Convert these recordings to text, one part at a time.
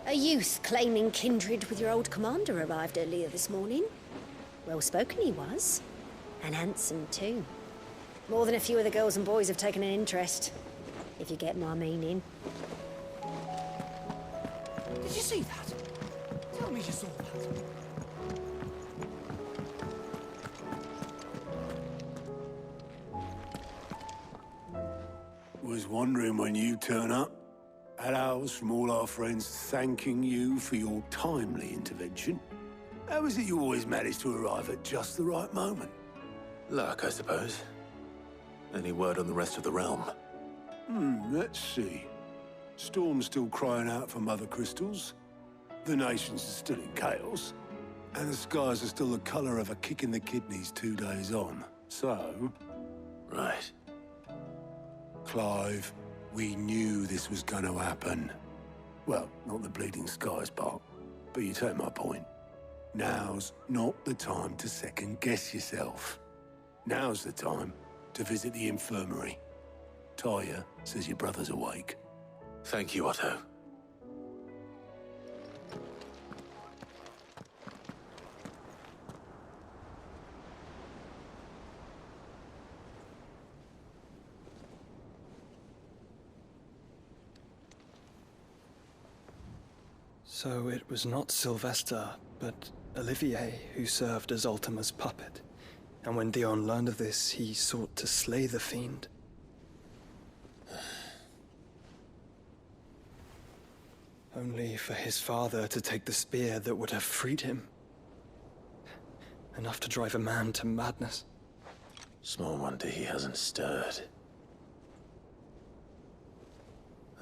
A youth claiming kindred with your old commander arrived earlier this morning. Well spoken he was. And handsome too. More than a few of the girls and boys have taken an interest. If you get my meaning. Did you see that? Tell me you saw that. Was wondering when you turn up. Hellos from all our friends thanking you for your timely intervention. How is it you always manage to arrive at just the right moment? Luck, I suppose. Any word on the rest of the realm? Let's see. Storm's still crying out for mother crystals. The nations are still in chaos. And the skies are still the colour of a kick in the kidneys 2 days on. So... Right. Clive, we knew this was going to happen. Well, not the bleeding skies part, but you take my point. Now's not the time to second-guess yourself. Now's the time to visit the infirmary. Talia says your brother's awake. Thank you, Otto. So it was not Sylvester, but Olivier who served as Ultima's puppet. And when Dion learned of this, he sought to slay the fiend. Only for his father to take the spear that would have freed him. Enough to drive a man to madness. Small wonder he hasn't stirred.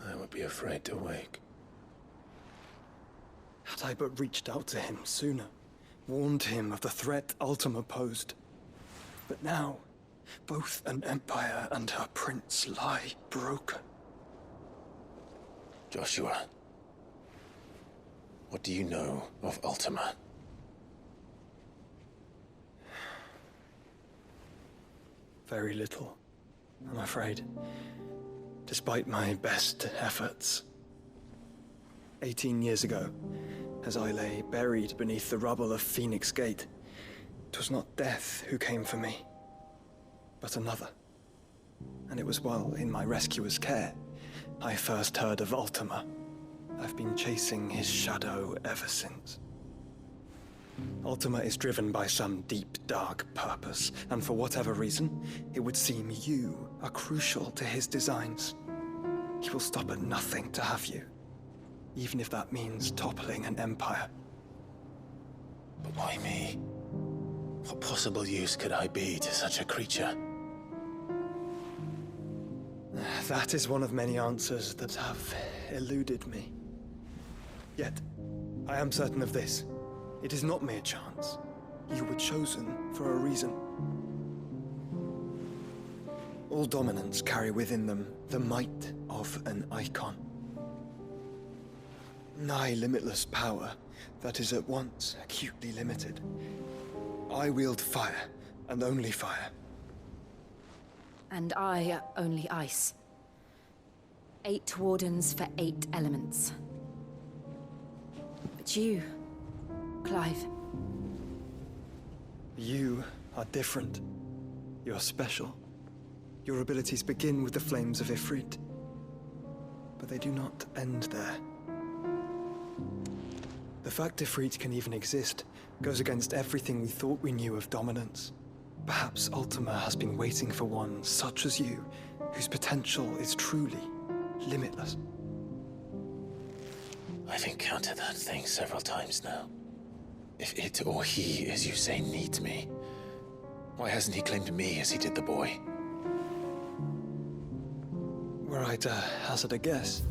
I would be afraid to wake. Had I but reached out to him sooner, warned him of the threat Ultima posed. But now, both an empire and her prince lie broken. Joshua, what do you know of Ultima? Very little, I'm afraid. Despite my best efforts. 18 years ago, as I lay buried beneath the rubble of Phoenix Gate, 'twas not death who came for me, but another. And it was while in my rescuer's care, I first heard of Ultima. I've been chasing his shadow ever since. Ultima is driven by some deep, dark purpose, and for whatever reason, it would seem you are crucial to his designs. He will stop at nothing to have you, even if that means toppling an empire. But why me? What possible use could I be to such a creature? That is one of many answers that have eluded me. Yet, I am certain of this. It is not mere chance. You were chosen for a reason. All dominants carry within them the might of an icon. Nigh limitless power that is at once acutely limited. I wield fire, and only fire. And I only ice. 8 wardens for 8 elements. But you, Clive. You are different. You're special. Your abilities begin with the flames of Ifrit. But they do not end there. The fact Ifrit can even exist goes against everything we thought we knew of dominance. Perhaps Ultima has been waiting for one such as you, whose potential is truly limitless. I've encountered that thing several times now. If it or he, as you say, needs me, why hasn't he claimed me as he did the boy? Were I to hazard a guess,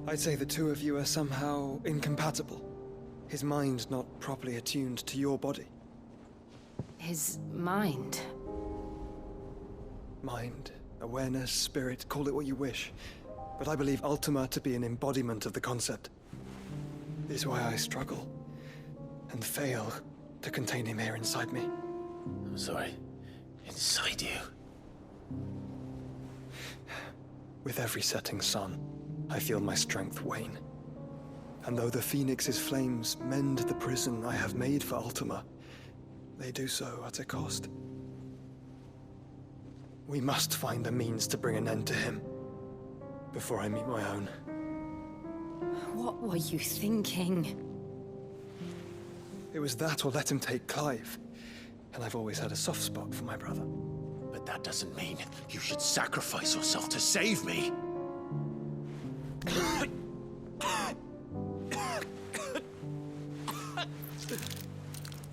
I'd say the two of you are somehow incompatible. His mind not properly attuned to your body. His mind. Mind, awareness, spirit, call it what you wish. But I believe Ultima to be an embodiment of the concept. This is why I struggle and fail to contain him here inside me. I'm sorry. Inside you? With every setting sun, I feel my strength wane. And though the Phoenix's flames mend the prison I have made for Ultima, they do so at a cost. We must find a means to bring an end to him before I meet my own. What were you thinking? It was that or let him take Clive. And I've always had a soft spot for my brother. But that doesn't mean you should sacrifice yourself to save me.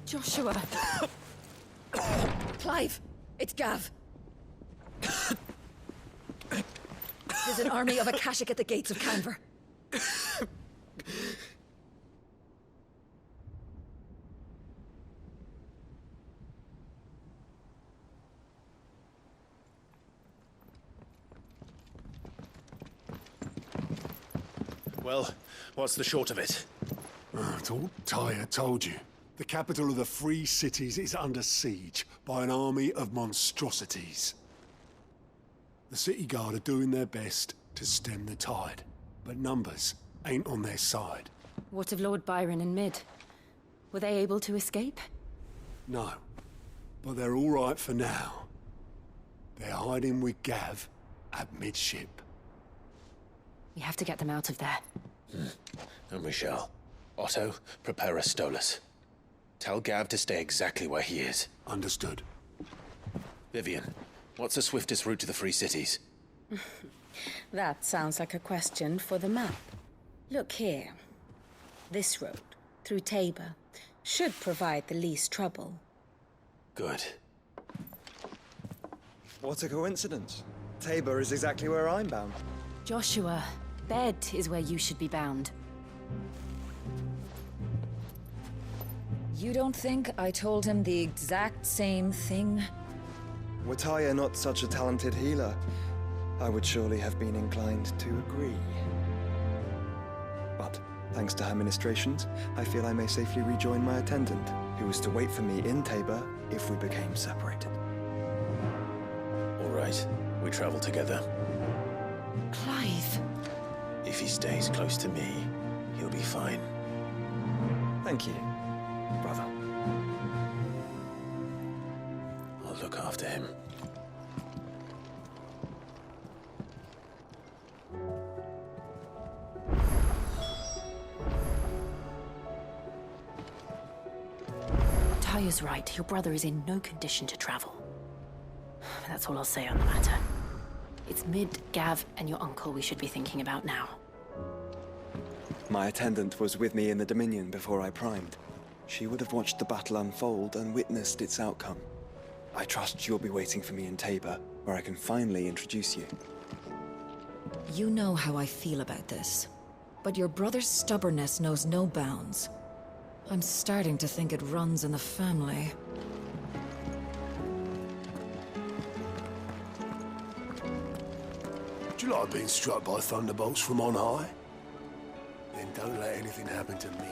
Joshua! Clive, it's Gav. There's an army of Akashic at the gates of Canver. Well, what's the short of it? It's all Tyre told you. The capital of the Free Cities is under siege by an army of monstrosities. The city guard are doing their best to stem the tide, but numbers ain't on their side. What of Lord Byron and Mid? Were they able to escape? No, but they're all right for now. They're hiding with Gav at midship. We have to get them out of there. And we shall. Otto, prepare a Stolas. Tell Gav to stay exactly where he is. Understood. Vivian, what's the swiftest route to the Free Cities? That sounds like a question for the map. Look here. This road, through Tabor, should provide the least trouble. Good. What a coincidence. Tabor is exactly where I'm bound. Joshua, bed is where you should be bound. You don't think I told him the exact same thing? Were Tyre not such a talented healer, I would surely have been inclined to agree. But, thanks to her ministrations, I feel I may safely rejoin my attendant, who was to wait for me in Tabor if we became separated. All right, we travel together. Clive! If he stays close to me, he'll be fine. Thank you, brother. I'll look after him. Tyre's right. Your brother is in no condition to travel. That's all I'll say on the matter. It's Mid, Gav, and your uncle we should be thinking about now. My attendant was with me in the Dominion before I primed. She would have watched the battle unfold and witnessed its outcome. I trust you'll be waiting for me in Tabor, where I can finally introduce you. You know how I feel about this, but your brother's stubbornness knows no bounds. I'm starting to think it runs in the family. Do you like being struck by thunderbolts from on high? Then don't let anything happen to me.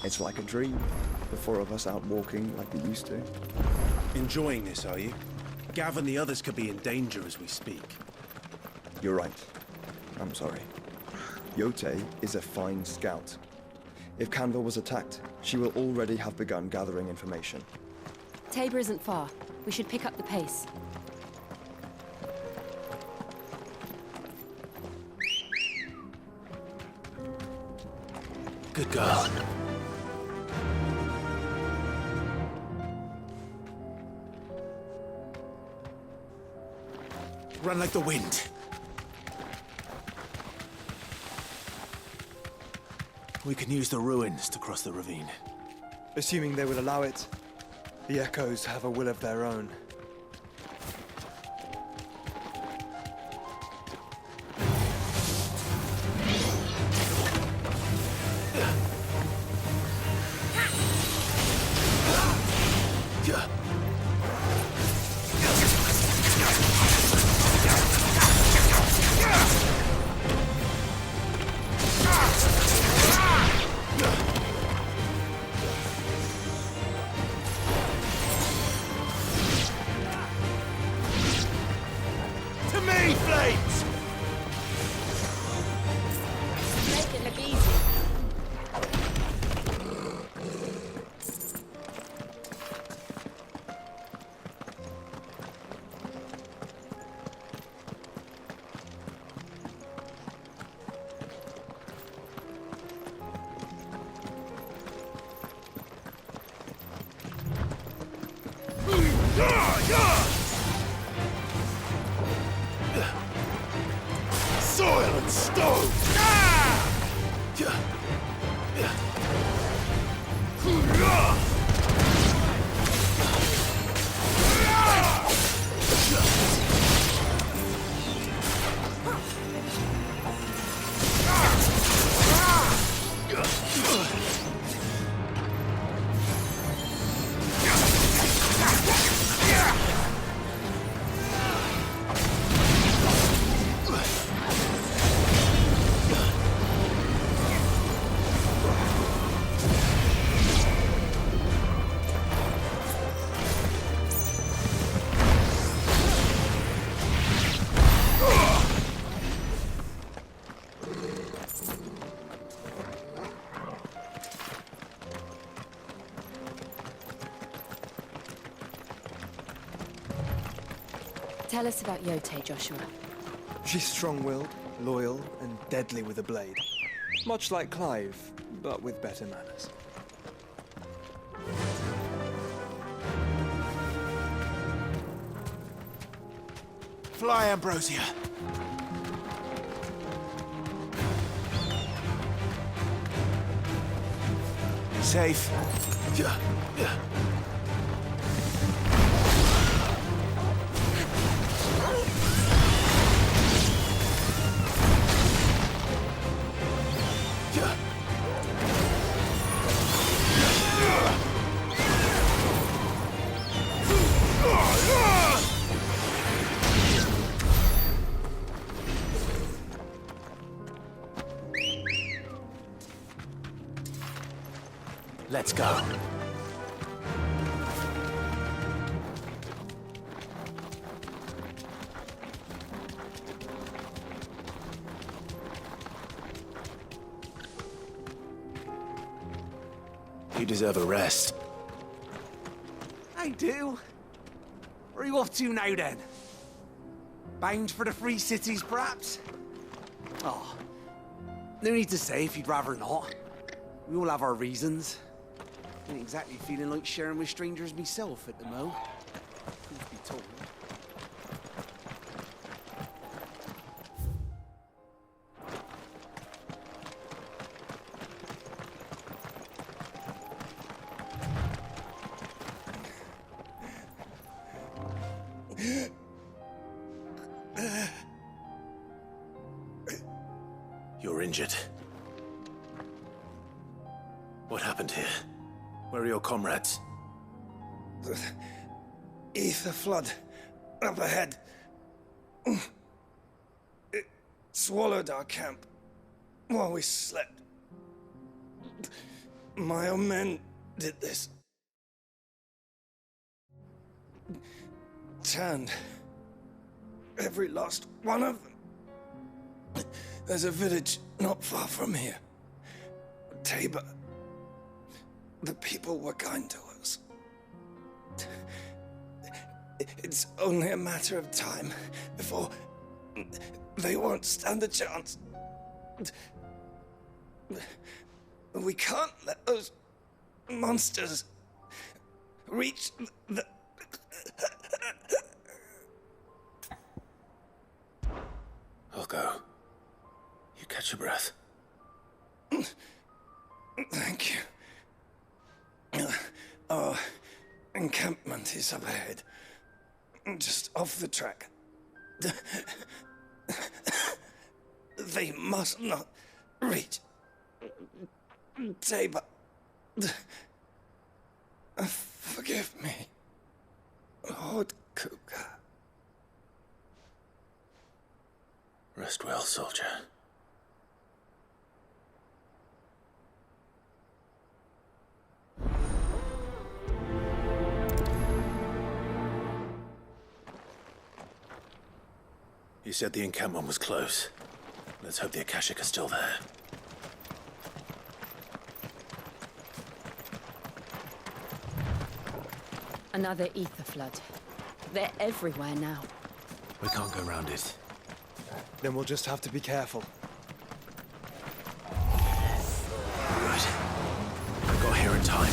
It's like a dream. The four of us out walking like we used to. Enjoying this, are you? Gav and the others could be in danger as we speak. You're right. I'm sorry. Yote is a fine scout. If Canville was attacked, she will already have begun gathering information. Tabor isn't far. We should pick up the pace. Good girl. Run like the wind. We can use the ruins to cross the ravine. Assuming they will allow it. The Echoes have a will of their own. Soil and stone! Tell us about Yote, Joshua. She's strong-willed, loyal, and deadly with a blade. Much like Clive, but with better manners. Fly, Ambrosia. Safe. Let's go. You deserve a rest. I do. Where are you off to now, then? Bound for the Free Cities, perhaps? Oh, no need to say if you'd rather not. We all have our reasons. Ain't exactly feeling like sharing with strangers myself at the mo. Truth be told. You're injured. What happened here? Where are your comrades? The ether flood up ahead. It swallowed our camp while we slept. My own men did this. Turned. Every last one of them. There's a village not far from here. Tabor. The people were kind to us. It's only a matter of time before they won't stand a chance. We can't let those monsters reach the... I'll go. You catch your breath. Thank you. Our encampment is up ahead. Just off the track. They must not reach Tabor. Forgive me, Lord Kupka. Rest well, soldier. You said the encampment was close. Let's hope the Akashic are still there. Another ether flood. They're everywhere now. We can't go around it. Then we'll just have to be careful. Right. I got here in time.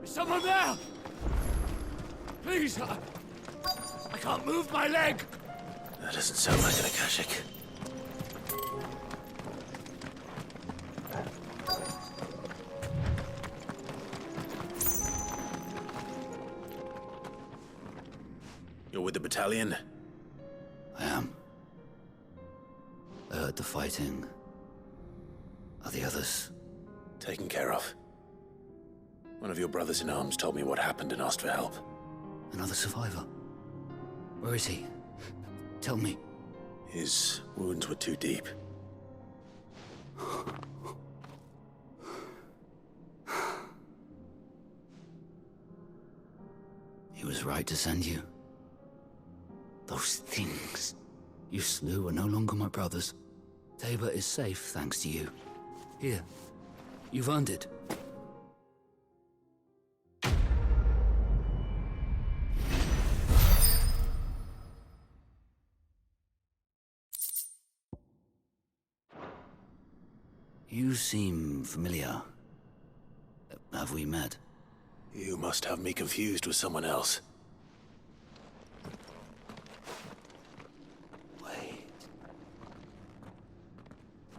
Someone there! Please, I can't move my leg! That doesn't sound like an Akashic. You're with the battalion? I am. I heard the fighting. Are the others? Taken care of. One of your brothers in arms told me what happened and asked for help. Another survivor? Where is he? Tell me. His wounds were too deep. He was right to send you. Those things you slew are no longer my brothers. Tabor is safe thanks to you. Here, you've earned it. You seem familiar. Have we met? You must have me confused with someone else. Wait.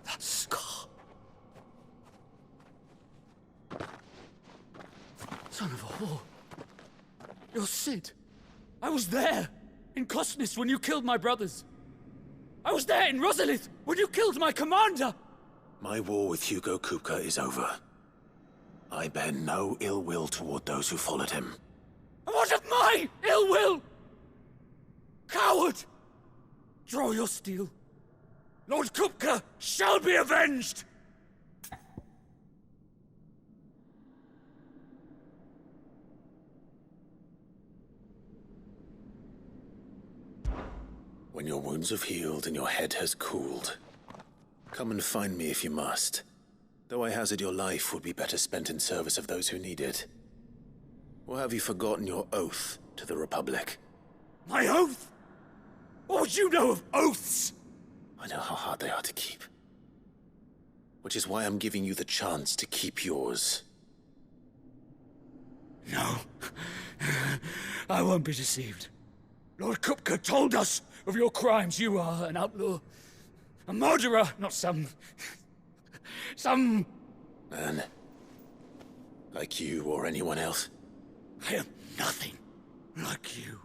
That scar. Son of a whore. You're Sid. I was there, in Cosnis, when you killed my brothers. I was there in Rosalith, when you killed my commander! My war with Hugo Kupka is over. I bear no ill will toward those who followed him. And what of my ill will? Coward! Draw your steel. Lord Kupka shall be avenged! When your wounds have healed and your head has cooled, come and find me if you must. Though I hazard your life would be better spent in service of those who need it. Or have you forgotten your oath to the Republic? My oath? What would you know of oaths? I know how hard they are to keep. Which is why I'm giving you the chance to keep yours. No. I won't be deceived. Lord Kupka told us of your crimes. You are an outlaw. A murderer, not some... Man. Like you or anyone else. I am nothing like you.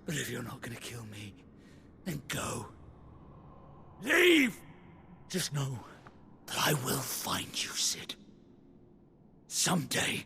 But if you're not gonna kill me, then go. Leave! Just know that I will find you, Sid. Someday.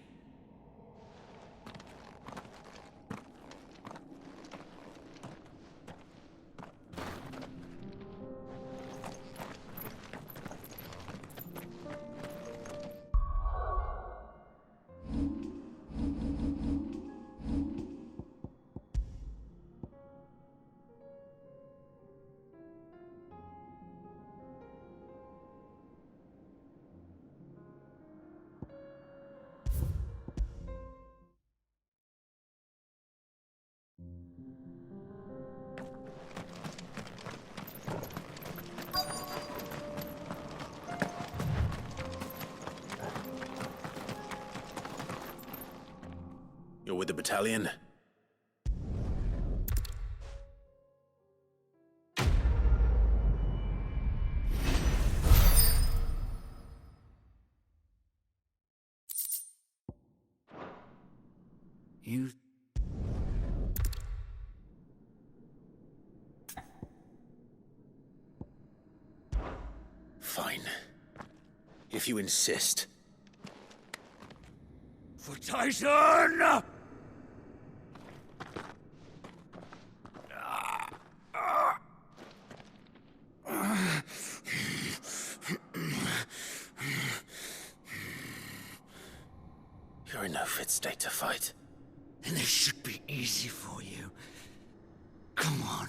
You're with the battalion? You... Fine. If you insist. For Tyson! You're in no fit state to fight. And this should be easy for you. Come on.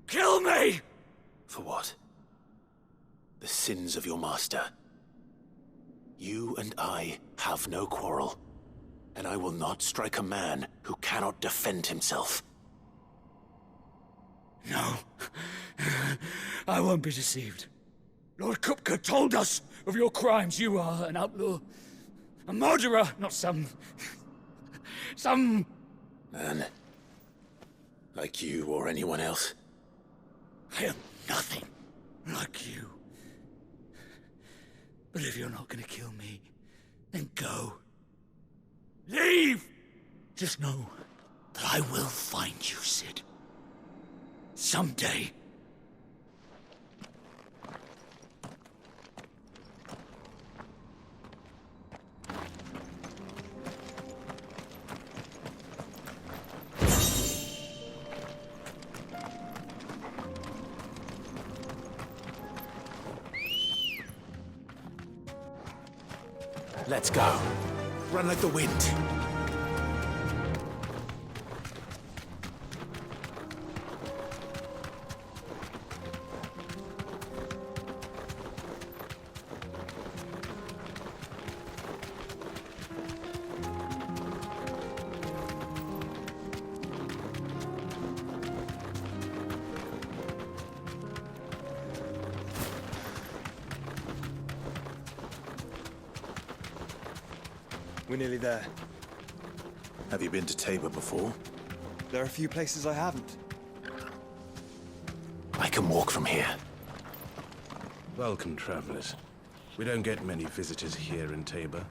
Kill me! For what? The sins of your master. You and I have no quarrel. And I will not strike a man who cannot defend himself. No. I won't be deceived. Lord Kupka told us of your crimes. You are an outlaw. A murderer, not some... Man. Like you or anyone else. I am nothing like you. But if you're not gonna kill me, then go. Leave! Just know that I will find you, Sid. Someday. Let's go. Run like the wind. We're nearly there. Have you been to Tabor before? There are a few places I haven't. I can walk from here. Welcome, travelers. We don't get many visitors here in Tabor.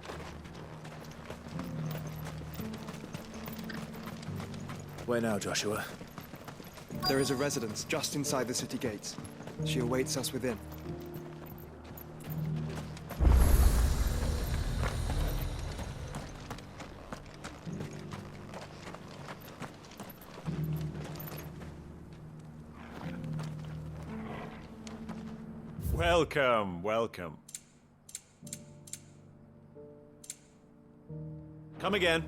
Where now, Joshua? There is a residence just inside the city gates. She awaits us within. Welcome, welcome. Come again.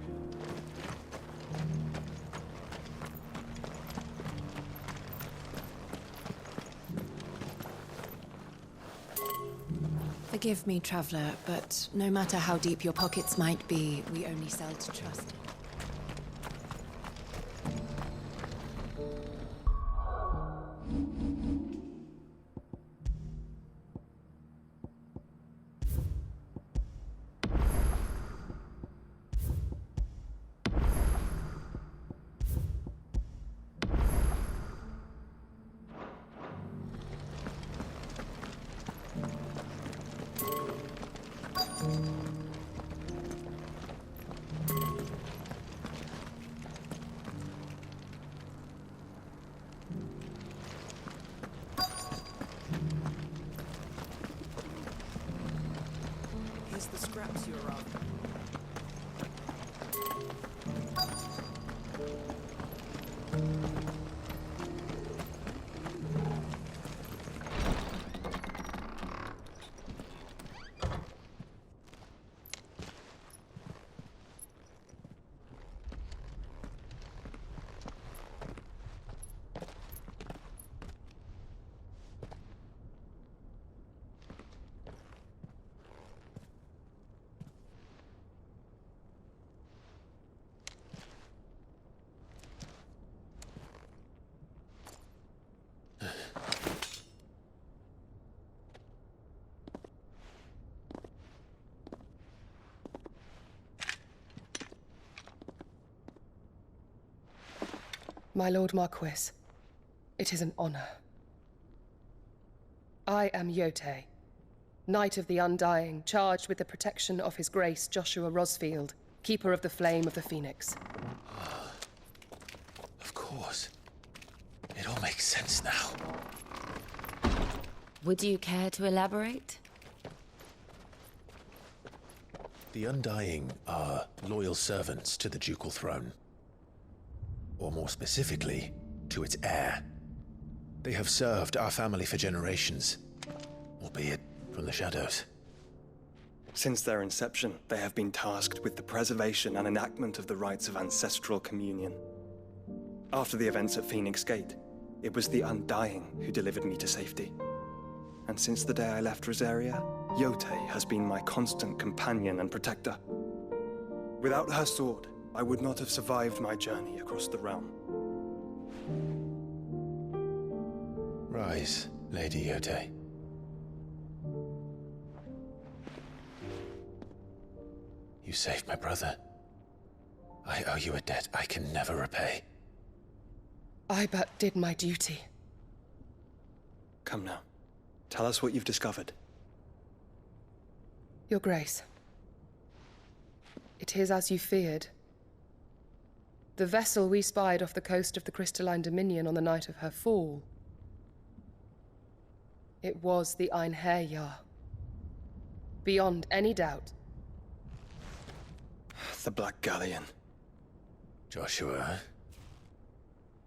Forgive me, traveler, but no matter how deep your pockets might be, we only sell to trust. Here's the scraps you're after. My Lord Marquis, it is an honor. I am Yotei, Knight of the Undying, charged with the protection of His Grace Joshua Rosfield, Keeper of the Flame of the Phoenix. Of course. It all makes sense now. Would you care to elaborate? The Undying are loyal servants to the ducal throne. Or more specifically, to its heir. They have served our family for generations, albeit from the shadows. Since their inception, they have been tasked with the preservation and enactment of the rites of ancestral communion. After the events at Phoenix Gate, it was the Undying who delivered me to safety. And since the day I left Rosaria, Yotei has been my constant companion and protector. Without her sword, I would not have survived my journey across the realm. Rise, Lady Yotei. You saved my brother. I owe you a debt I can never repay. I but did my duty. Come now. Tell us what you've discovered. Your Grace. It is as you feared. The vessel we spied off the coast of the Crystalline Dominion on the night of her fall. It was the Einherjar. Beyond any doubt. The Black Galleon. Joshua,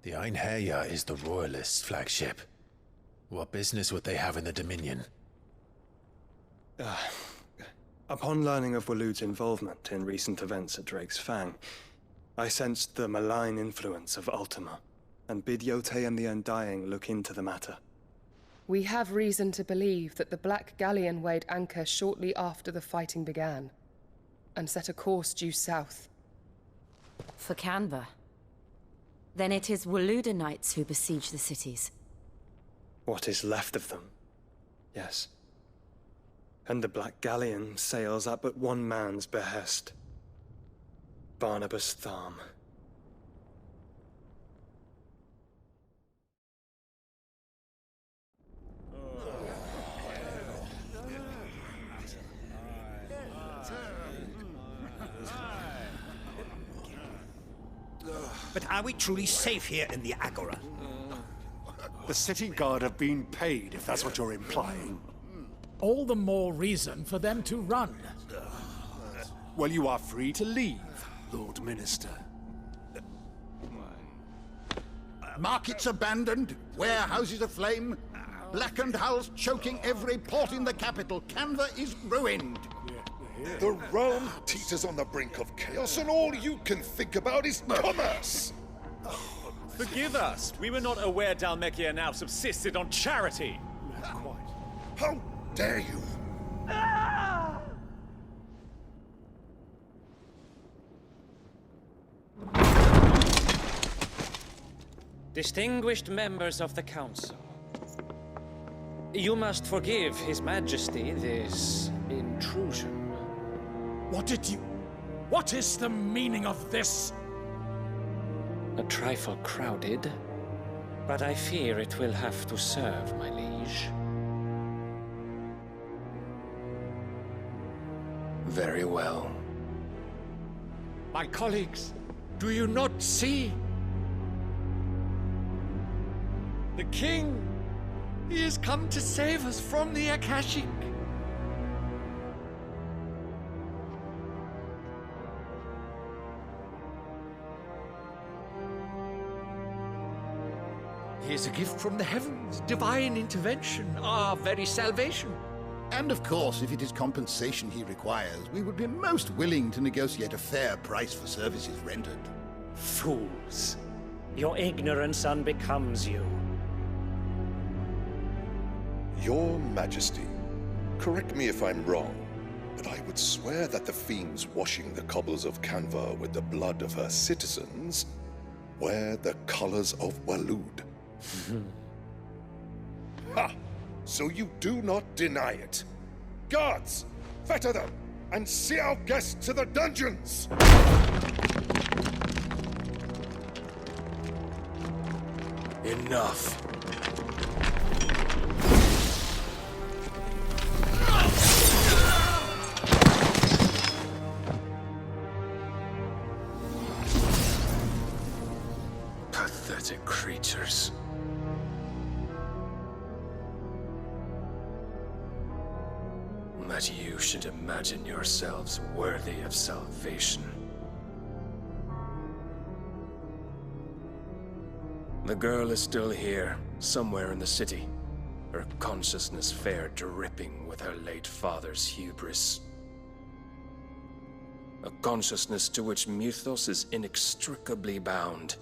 the Einherjar is the Royalists' flagship. What business would they have in the Dominion? Upon learning of Waloed's involvement in recent events at Drake's Fang, I sensed the malign influence of Ultima, and bid Yotei and the Undying look into the matter. We have reason to believe that the Black Galleon weighed anchor shortly after the fighting began, and set a course due south. For Canva. Then it is Waloed Knights who besiege the cities. What is left of them, yes. And the Black Galleon sails at but one man's behest. Barnabas Tharm. But are we truly safe here in the Agora? The city guard have been paid, if that's what you're implying. All the more reason for them to run. Well, you are free to leave, Lord Minister. Markets abandoned, warehouses aflame, blackened hulls choking every port in the capital. Canva is ruined. The realm teeters on the brink of chaos, and all you can think about is commerce! Forgive us. We were not aware Dhalmekia now subsisted on charity. How dare you? Distinguished members of the Council, you must forgive His Majesty this intrusion. What is the meaning of this? A trifle crowded, but I fear it will have to serve, my liege. Very well. My colleagues, do you not see? The king! He has come to save us from the Akashic! He is a gift from the heavens, divine intervention, our very salvation. And of course, if it is compensation he requires, we would be most willing to negotiate a fair price for services rendered. Fools! Your ignorance unbecomes you. Your Majesty, correct me if I'm wrong, but I would swear that the fiends washing the cobbles of Canva with the blood of her citizens wear the colors of Waloed. Ha! So you do not deny it. Guards, fetter them, and see our guests to the dungeons! Enough. Pathetic creatures. That you should imagine yourselves worthy of salvation. The girl is still here, somewhere in the city, her consciousness fair dripping with her late father's hubris. A consciousness to which Mythos is inextricably bound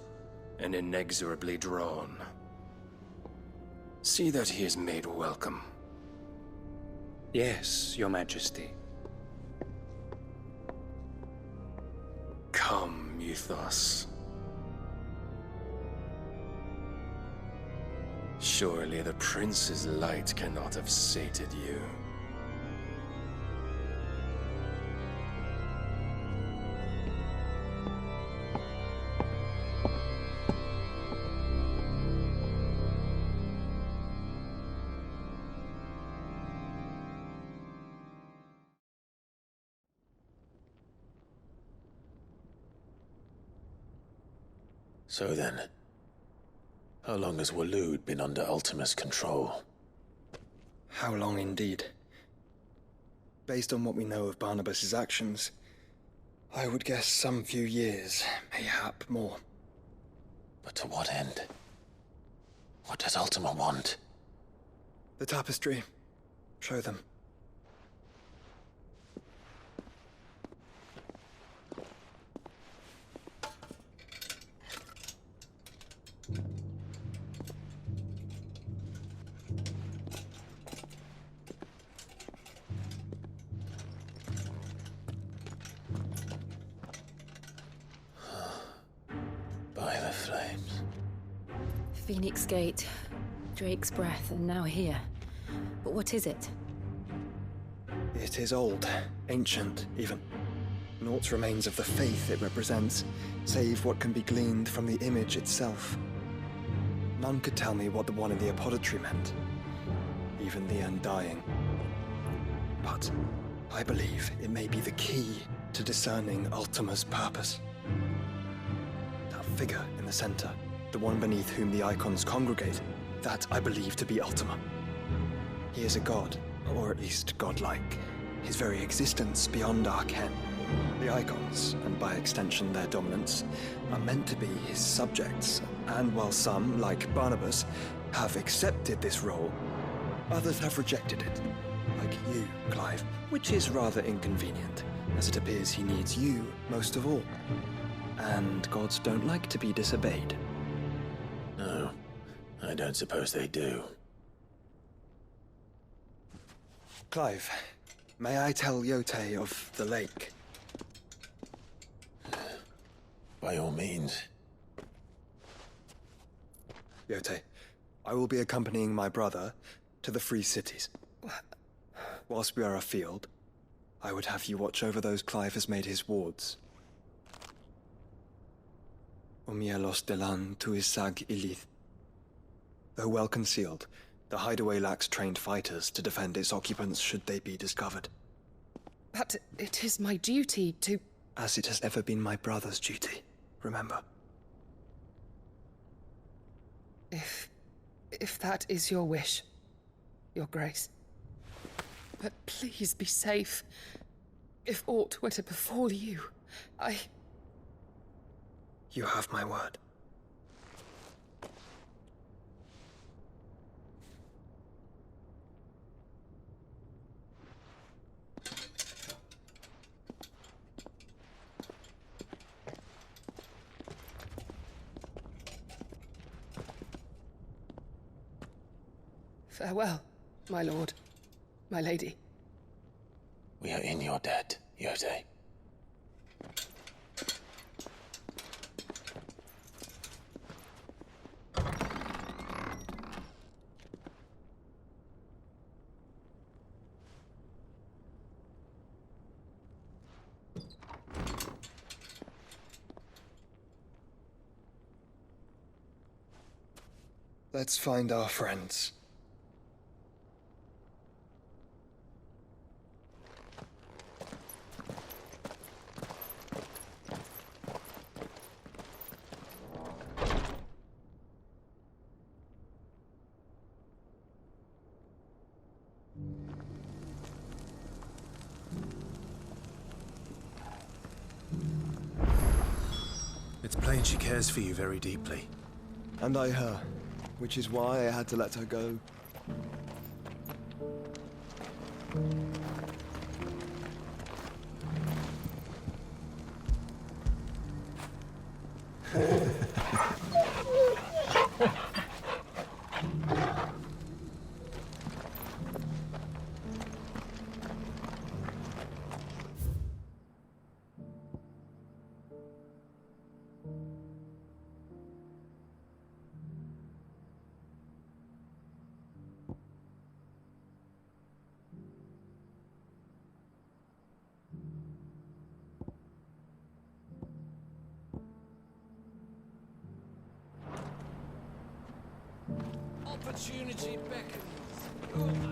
and inexorably drawn. See that he is made welcome. Yes, Your Majesty. Come, Mythos. Surely the prince's light cannot have sated you. So then, how long has Waloed been under Ultima's control? How long indeed? Based on what we know of Barnabas's actions, I would guess some few years, mayhap more. But to what end? What does Ultima want? The tapestry. Show them. By the flames. Phoenix Gate, Drake's Breath, and now here. But what is it? It is old, ancient, even. Naught remains of the faith it represents, save what can be gleaned from the image itself. None could tell me what the one in the apothecary meant, even the Undying. But I believe it may be the key to discerning Ultima's purpose. That figure in the center, the one beneath whom the icons congregate, that I believe to be Ultima. He is a god, or at least godlike, his very existence beyond our ken. The icons, and by extension their dominance, are meant to be his subjects, and while some, like Barnabas, have accepted this role, others have rejected it, like you, Clive, which is rather inconvenient, as it appears he needs you most of all. And gods don't like to be disobeyed. No, I don't suppose they do. Clive, May I tell Yote of the lake? By all means. Yote, I will be accompanying my brother to the Free Cities. Whilst we are afield, I would have you watch over those Clive has made his wards. Omielos delan tuisag ilith. Though well concealed, the hideaway lacks trained fighters to defend its occupants should they be discovered. But it is my duty to... As it has ever been my brother's duty, remember. If that is your wish, Your Grace. But please be safe. If aught were to befall you, You have my word. Farewell, my lord, my lady. We are in your debt, Yote. Let's find our friends. It's plain she cares for you very deeply. And I her, which is why I had to let her go. Opportunity beckons.